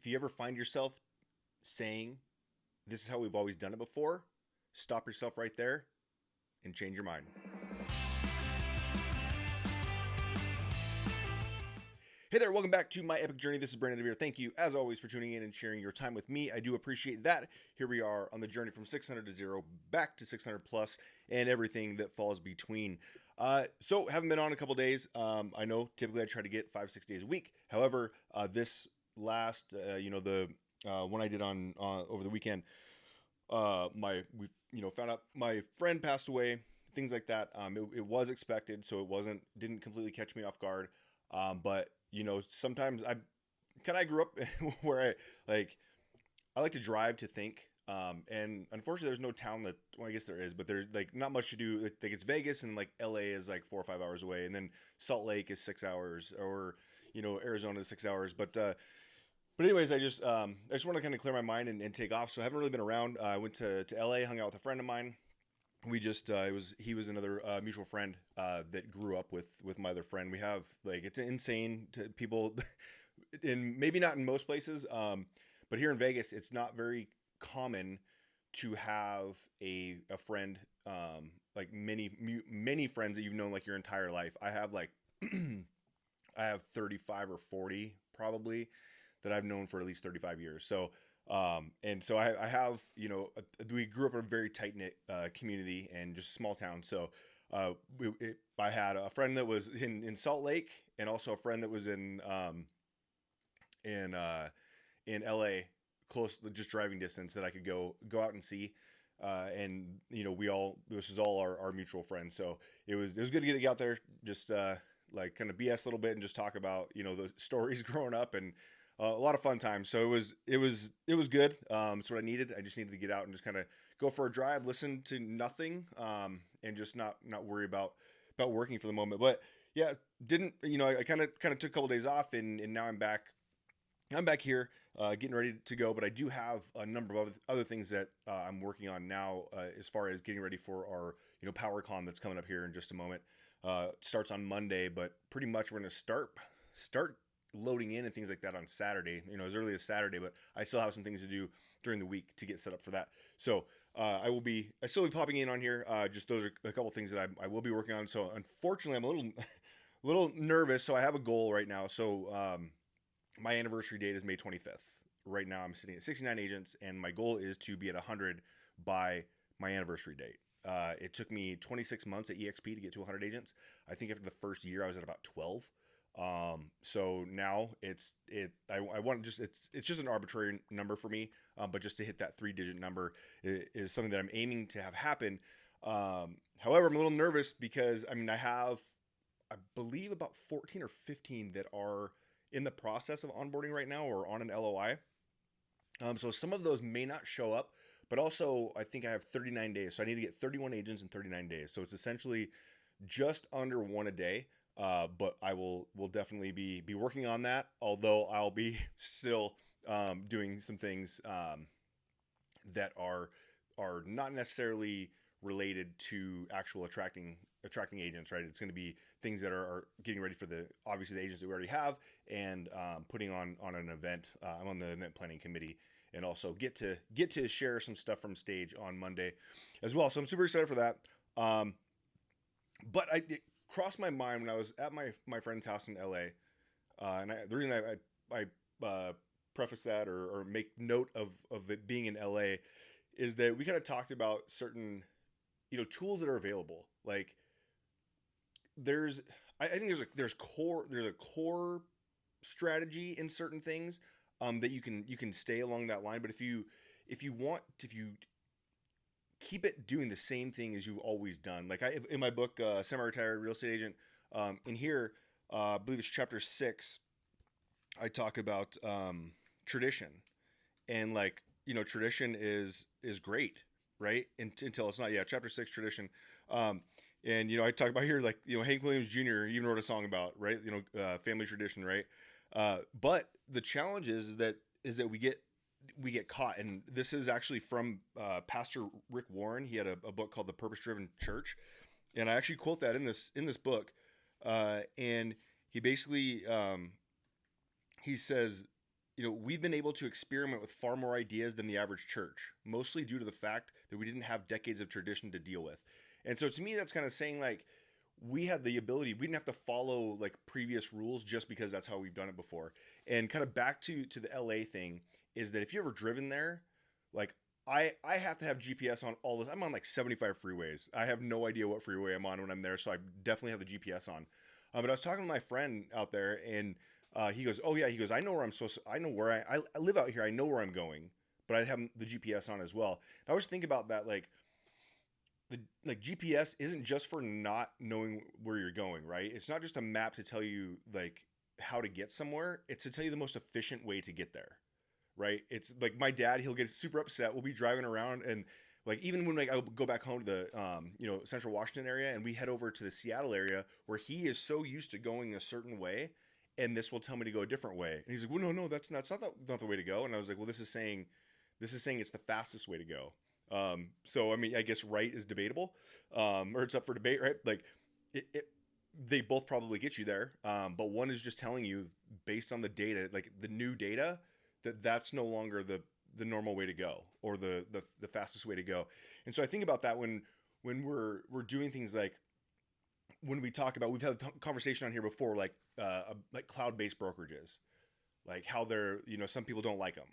if you ever find yourself saying, this is how we've always done it before, stop yourself right there and change your mind. Hey there, welcome back to my epic journey. This is Brandon DeVere. Thank you, as always, for tuning in and sharing your time with me. I do appreciate that. Here we are on the journey from 600 to 0, back to 600 plus, and everything that falls between. So, haven't been on a couple days. I know typically I try to get 5-6 days a week. However, this last, the one I did on over the weekend, we found out my friend passed away, things like that. It was expected, so didn't completely catch me off guard. But sometimes I grew up where I like to drive to think. And unfortunately there's no town I guess there is, but there's like not much to do. Like it's Vegas and like LA is like 4 or 5 hours away. And then Salt Lake is 6 hours, or, Arizona is 6 hours. But anyways, I just want to kind of clear my mind and take off. So I haven't really been around. I went to LA, hung out with a friend of mine. We just he was another mutual friend that grew up with my other friend. We have it's insane to people, in maybe not in most places, but here in Vegas, it's not very common to have a friend, like many friends that you've known like your entire life. I have I have 35 or 40 probably that I've known for at least 35 years. So. And so I have, we grew up in a very tight knit community and just small town. So I had a friend that was in Salt Lake, and also a friend that was in LA, close, just driving distance, that I could go out and see. And this is all our mutual friends. So it was good to get out there, just kind of BS a little bit and just talk about the stories growing up, and a lot of fun times. So it was good. It's what I needed. I just needed to get out and just kind of go for a drive, listen to nothing, and just not worry about working for the moment. But yeah, I kind of took a couple days off, and now I'm back. I'm back here, getting ready to go. But I do have a number of other things that I'm working on now, as far as getting ready for our PowerCon that's coming up here in just a moment. Starts on Monday, but pretty much we're going to start loading in and things like that on Saturday, as early as Saturday, but I still have some things to do during the week to get set up for that. So I still be popping in on here. Just those are a couple things that I will be working on. So unfortunately I'm a little nervous. So I have a goal right now. So my anniversary date is May 25th. Right now I'm sitting at 69 agents, and my goal is to be at 100 by my anniversary date. It took me 26 months at EXP to get to 100 agents. I think after the first year I was at about 12. So now it's just an arbitrary number for me. But just to hit that 3-digit number is something that I'm aiming to have happen. However, I'm a little nervous because I believe about 14 or 15 that are in the process of onboarding right now or on an LOI. So some of those may not show up, but also I think I have 39 days. So I need to get 31 agents in 39 days. So it's essentially just under one a day. But I will definitely be working on that, although I'll be still doing some things that are not necessarily related to actual attracting agents, right? It's going to be things that are getting ready for obviously the agents that we already have, and putting on an event. I'm on the event planning committee, and also get to share some stuff from stage on Monday as well. So I'm super excited for that. But it crossed my mind when I was at my friend's house in LA, and the reason I preface that or make note of it being in LA is that we kind of talked about certain tools that are available. Like I think there's a core strategy in certain things that you can stay along that line. But if you keep it doing the same thing as you've always done, like in my book, Semi-Retired Real Estate Agent, in here, I believe it's chapter 6, I talk about tradition, and tradition is great, right? Until it's not. Yeah, chapter 6, tradition. And I talk about here, Hank Williams Jr. even wrote a song about, right? Family tradition, right? But the challenge is that we get caught, and this is actually from Pastor Rick Warren. He had a book called The Purpose Driven Church, and I actually quote that in this book. And he basically he says we've been able to experiment with far more ideas than the average church, mostly due to the fact that we didn't have decades of tradition to deal with. And so to me, that's kind of saying like we had the ability, we didn't have to follow like previous rules just because that's how we've done it before. And kind of back to the LA thing is that if you ever driven there, like I have to have GPS on all this. I'm on like 75 freeways. I have no idea what freeway I'm on when I'm there, so I definitely have the GPS on. But I was talking to my friend out there, and he goes, "Oh yeah," he goes, "I know where I'm supposed to. I know where I live out here. I know where I'm going, but I have the GPS on as well." And I always think about that, like GPS isn't just for not knowing where you're going, right? It's not just a map to tell you like how to get somewhere. It's to tell you the most efficient way to get there, right? It's like my dad, he'll get super upset. We'll be driving around and like even when like I go back home to the Central Washington area and we head over to the Seattle area where he is so used to going a certain way and this will tell me to go a different way. And he's like, "Well, no, that's not the way to go." And I was like, "Well, this is saying it's the fastest way to go." So I mean, I guess right is debatable, or it's up for debate, right? Like they both probably get you there, but one is just telling you based on the data, like the new data, that's no longer the normal way to go or the fastest way to go. And so I think about that when we're doing things like when we talk about, we've had a conversation on here before, like cloud-based brokerages, like how they're, some people don't like them.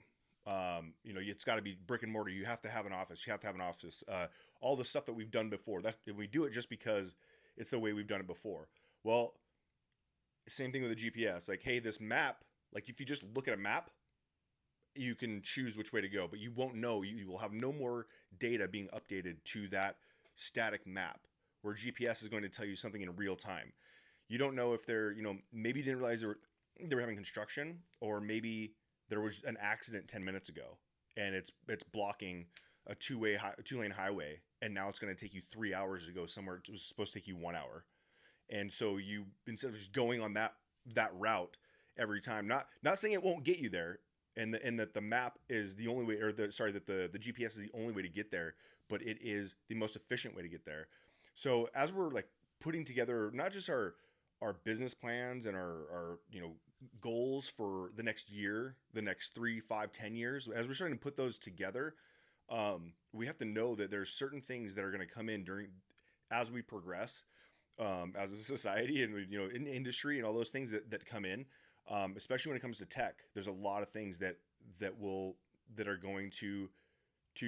It's got to be brick and mortar. You have to have an office. You have to have an office. All the stuff that we've done before. That we do it just because it's the way we've done it before. Well, same thing with the GPS. Like, hey, this map. Like, if you just look at a map, you can choose which way to go, but you won't know. You will have no more data being updated to that static map. Where GPS is going to tell you something in real time. You don't know if they're, maybe you didn't realize they were having construction, or maybe there was an accident 10 minutes ago and it's blocking a two-lane highway, and now it's going to take you 3 hours to go somewhere it was supposed to take you 1 hour. And so you, instead of just going on that route every time, not saying it won't get you there, and that the map is the only way, or that the GPS is the only way to get there, but it is the most efficient way to get there. So as we're like putting together not just our business plans and our goals for the next year, the next 3, 5, 10 years, as we're starting to put those together, we have to know that there's certain things that are going to come in as we progress, as a society and in the industry and all those things that come in, especially when it comes to tech. There's a lot of things that are going to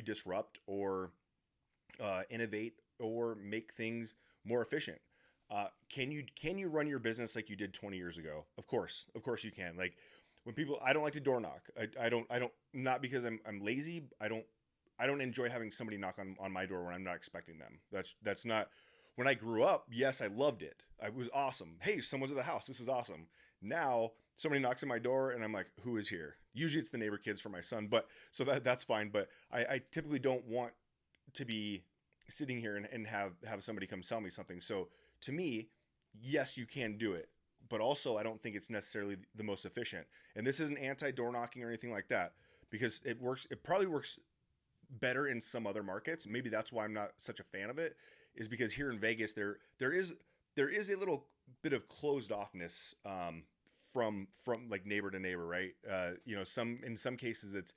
disrupt or innovate or make things more efficient. Can you run your business like you did 20 years ago? Of course you can. Like when people, I don't like to door knock. I don't, not because I'm lazy. I don't enjoy having somebody knock on my door when I'm not expecting them. That's not, when I grew up, yes, I loved it. It was awesome. Hey, someone's at the house. This is awesome. Now somebody knocks on my door and I'm like, who is here? Usually it's the neighbor kids for my son, but so that's fine. But I typically don't want to be sitting here and have somebody come sell me something. So to me, yes, you can do it, but also I don't think it's necessarily the most efficient. And this isn't anti-door knocking or anything like that, because it works. It probably works better in some other markets. Maybe that's why I'm not such a fan of it, is because here in Vegas, there is a little bit of closed offness, from like neighbor to neighbor, right? In some cases it's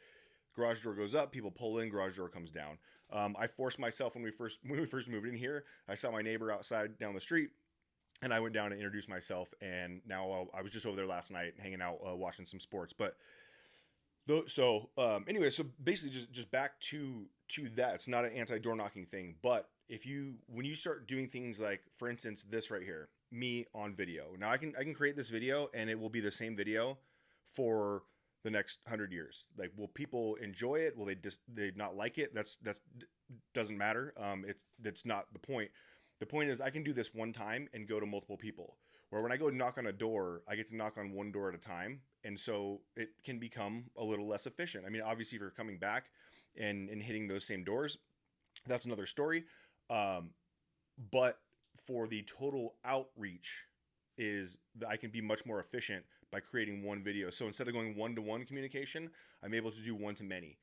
garage door goes up, people pull in, garage door comes down. I forced myself when we first moved in here. I saw my neighbor outside down the street, and I went down and introduced myself. And now I was just over there last night, hanging out, watching some sports. But anyway, so basically, just back to that. It's not an anti-door knocking thing, but when you start doing things like, for instance, this right here, me on video. Now I can create this video, and it will be the same video for the next 100 years. Like, will people enjoy it? Will they not like it? That's doesn't matter. That's not the point. The point is I can do this one time and go to multiple people. Where when I go knock on a door, I get to knock on one door at a time, and so it can become a little less efficient. I mean, obviously, if you're coming back and hitting those same doors, that's another story. But for the total outreach, is that I can be much more efficient by creating one video. So instead of going one-to-one communication, I'm able to do one-to-many.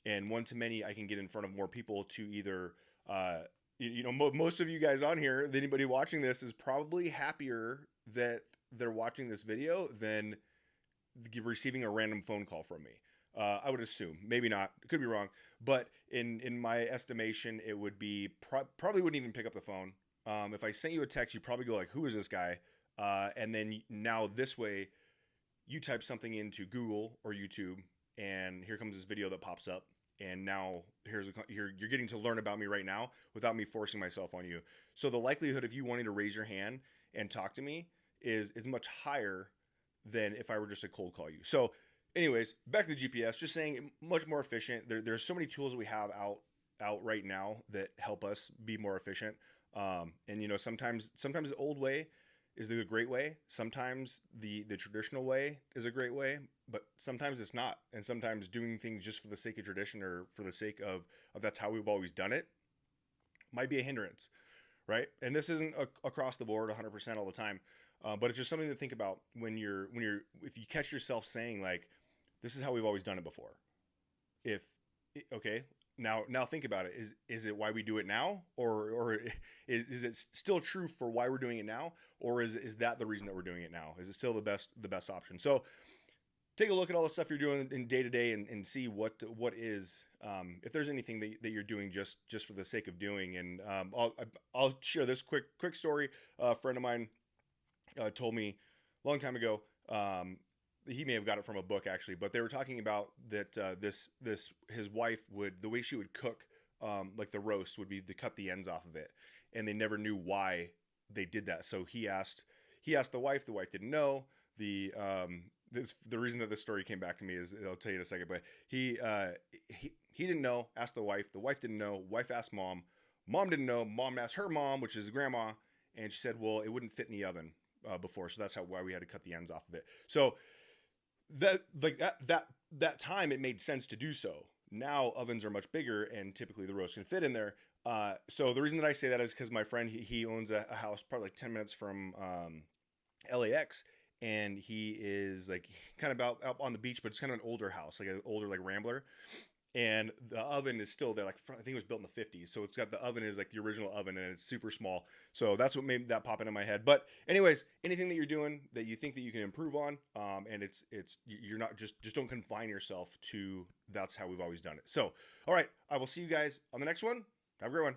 And one-to-many, I can get in front of more people to either, most of you guys on here, anybody watching this is probably happier that they're watching this video than receiving a random phone call from me. I would assume, maybe not, could be wrong, but in my estimation, it would be probably wouldn't even pick up the phone. If I sent you a text, you'd probably go like, "Who is this guy?" And then now this way, you type something into Google or YouTube, and here comes this video that pops up. And now you're getting to learn about me right now without me forcing myself on you. So the likelihood of you wanting to raise your hand and talk to me is much higher than if I were just to cold call you. So, anyways, back to the GPS. Just saying, much more efficient. There's so many tools that we have out right now that help us be more efficient. And sometimes the old way is the great way. Sometimes the traditional way is a great way, but sometimes it's not. And sometimes doing things just for the sake of tradition or for the sake of that's how we've always done it might be a hindrance, right? And this isn't across the board 100% all the time, but it's just something to think about if you catch yourself saying like, this is how we've always done it before. Okay, now think about it. Is it why we do it now, or is it still true for why we're doing it now, or is that the reason that we're doing it now? Is it still the best option? So take a look at all the stuff you're doing in day to day and see what is if there's anything that you're doing just for the sake of doing. And I'll share this quick story. A friend of mine told me a long time ago. He may have got it from a book actually, but they were talking about that his wife the way she would cook like the roast would be to cut the ends off of it, and they never knew why they did that. So he asked the wife didn't know. The reason that this story came back to me is, I'll tell you in a second, but he didn't know, asked the wife didn't know, wife asked mom didn't know, mom asked her mom, which is grandma, and she said, well, it wouldn't fit in the oven before, so that's why we had to cut the ends off of it. So that time it made sense to do so. Now ovens are much bigger and typically the roast can fit in there. So the reason that I say that is because my friend, he owns a house probably like 10 minutes from LAX, and he is like kind of out on the beach, but it's kind of an older house, like an older like Rambler. And the oven is still there. Like I think it was built in the 50s. So it's got the oven is like the original oven and it's super small. So that's what made that pop into my head. But anyways, anything that you're doing that you think that you can improve on, and you're not just don't confine yourself to that's how we've always done it. So, all right, I will see you guys on the next one. Have a great one.